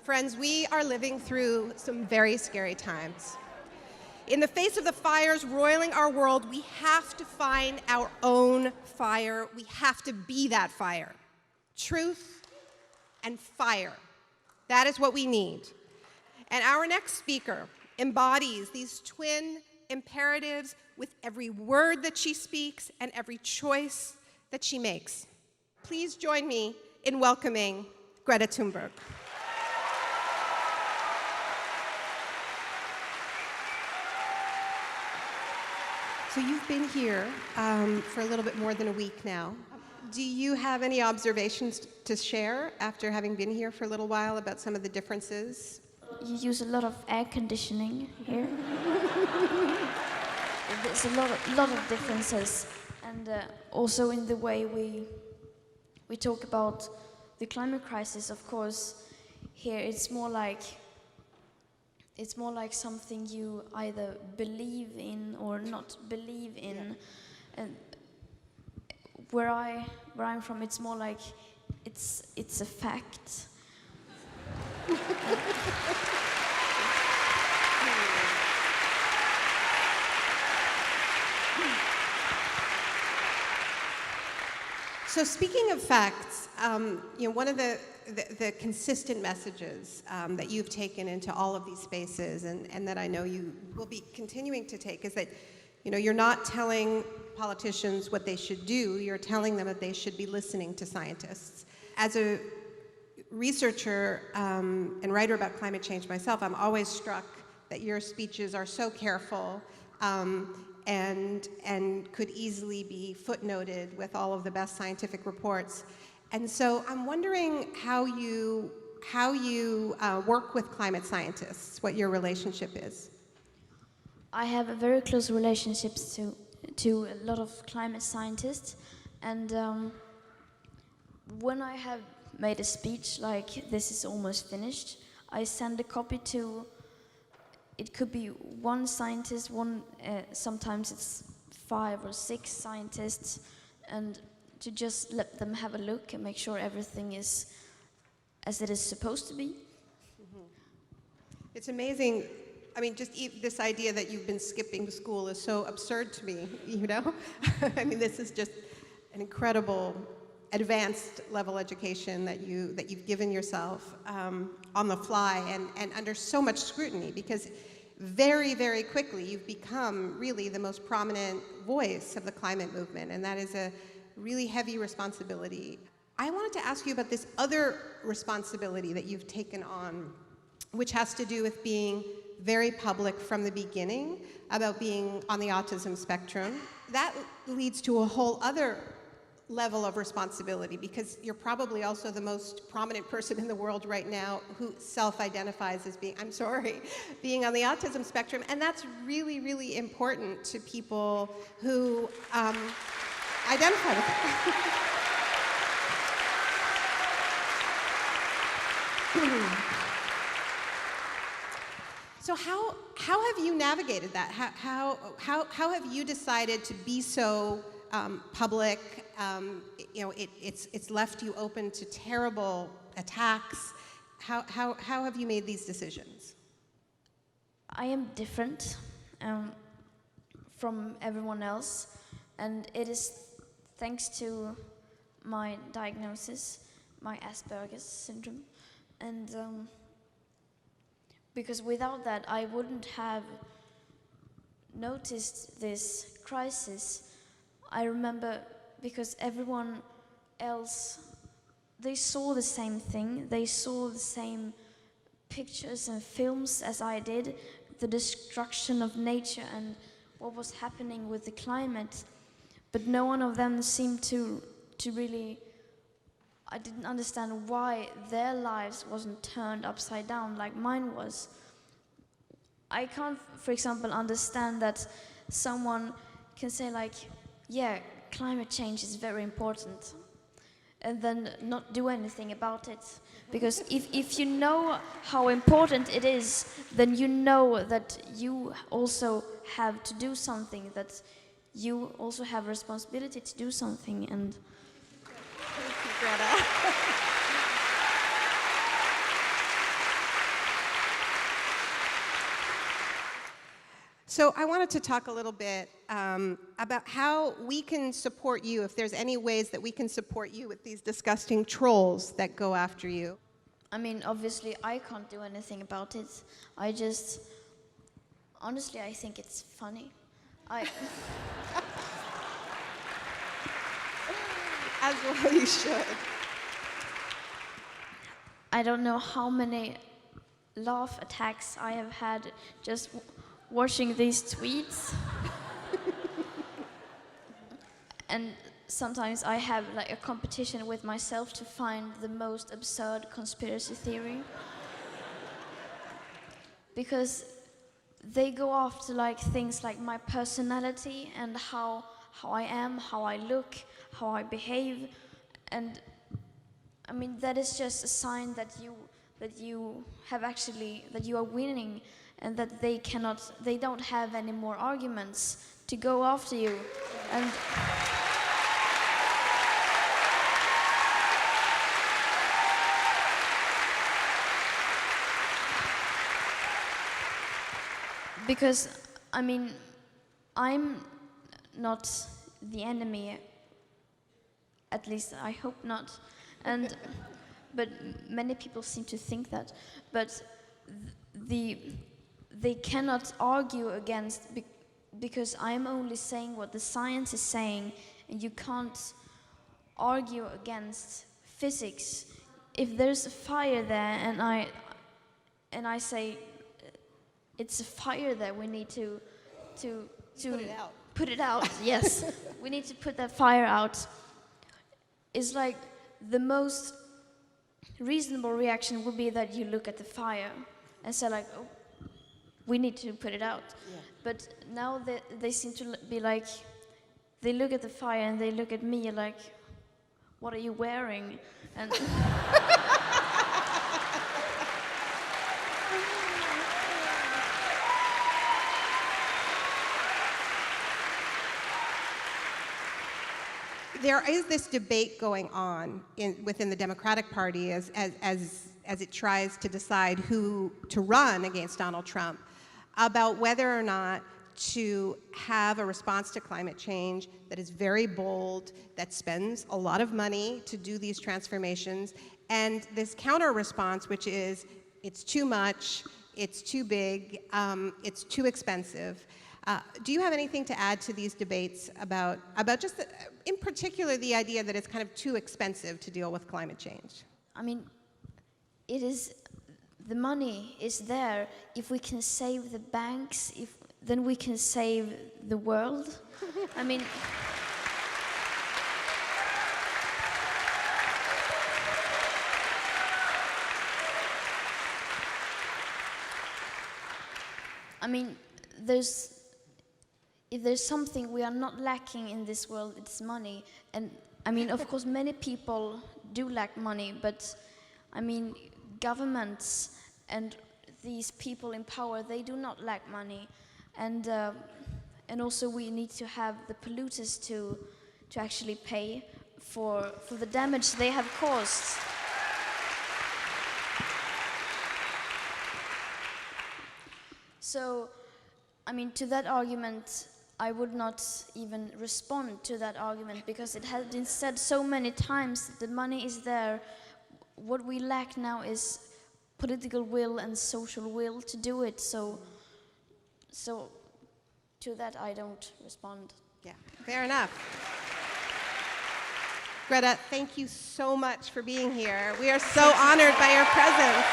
Friends, we are living through some very scary times. In the face of the fires roiling our world, we have to find our own fire. We have to be that fire. Truth and fire. That is what we need. And our next speaker embodies these twin imperatives with every word that she speaks and every choice that she makes. Please join me in welcoming Greta Thunberg. So you've been here for a little bit more than a week now. Do you have any observations to share after having been here for a little while about some of the differences? You use a lot of air conditioning here. There's a lot of differences, and also in the way we talk about the climate crisis. Of course, here it's more like something you either believe in or not believe in. Yeah. And where I'm from, it's more like it's a fact. So speaking of facts, one of the consistent messages that you've taken into all of these spaces and that I know you will be continuing to take is that you're not telling politicians what they should do, you're telling them that they should be listening to scientists. As a researcher and writer about climate change myself, I'm always struck that your speeches are so careful and could easily be footnoted with all of the best scientific reports. And so I'm wondering how you work with climate scientists, what your relationship is. I have a very close relationship to a lot of climate scientists, and when I have made a speech like this is almost finished, I send a copy to, it could be one scientist, sometimes it's 5 or 6 scientists, and to just let them have a look and make sure everything is as it is supposed to be. Mm-hmm. It's amazing. I mean, just this idea that you've been skipping school is so absurd to me, I mean, this is just an incredible advanced level education that you've given yourself on the fly and under so much scrutiny, because very, very quickly you've become really the most prominent voice of the climate movement, and that is a really heavy responsibility. I wanted to ask you about this other responsibility that you've taken on, which has to do with being very public from the beginning about being on the autism spectrum. That leads to a whole other level of responsibility, because you're probably also the most prominent person in the world right now who self-identifies as being on the autism spectrum, and that's really, really important to people who identify with it. So how have you navigated that? How have you decided to be so public? It's left you open to terrible attacks. How have you made these decisions? I am different from everyone else, and it is thanks to my diagnosis, my Asperger's syndrome, and because without that I wouldn't have noticed this crisis. I remember, because everyone else, they saw the same thing, they saw the same pictures and films as I did, the destruction of nature and what was happening with the climate, but no one of them seemed to really, I didn't understand why their lives wasn't turned upside down like mine was. I can't, for example, understand that someone can say like, yeah, climate change is very important, and then not do anything about it. Because if you know how important it is, then you know that you also have to do something, that you also have a responsibility to do something. And thank you, Greta. So I wanted to talk a little bit about how we can support you, if there's any ways that we can support you with these disgusting trolls that go after you. I mean, obviously, I can't do anything about it. Honestly, I think it's funny. As well you should. I don't know how many laugh attacks I have had just watching these tweets. And sometimes I have like a competition with myself to find the most absurd conspiracy theory. Because they go after like things like my personality and how I am, how I look, how I behave, and I mean that is just a sign that you are winning, and that they don't have any more arguments to go after you. And because, I mean, I'm not the enemy, at least I hope not, but many people seem to think that. But they cannot argue against, because I'm only saying what the science is saying, and you can't argue against physics. If there's a fire there, and I say, it's a fire there, we need to put it out. Yes, we need to put that fire out. It's like the most reasonable reaction would be that you look at the fire and say like, oh, we need to put it out. Yeah. But now they seem to be like, they look at the fire and they look at me like, what are you wearing? And There is this debate going on within the Democratic Party as it tries to decide who to run against Donald Trump, about whether or not to have a response to climate change that is very bold, that spends a lot of money to do these transformations, and this counter response, which is it's too much, it's too big, it's too expensive. Do you have anything to add to these debates about just, in particular, the idea that it's kind of too expensive to deal with climate change? I mean, the money is there. If we can save the banks, then we can save the world. I mean, if there's something we are not lacking in this world, it's money. And I mean, of course, many people do lack money, but I mean, governments and these people in power, they do not lack money. And also we need to have the polluters to actually pay for the damage they have caused. So, I mean, to that argument, I would not even respond to that argument, because it has been said so many times, the money is there. What we lack now is political will and social will to do it. So to that I don't respond. Yeah, fair enough. Greta, thank you so much for being here. We are so honored by your presence.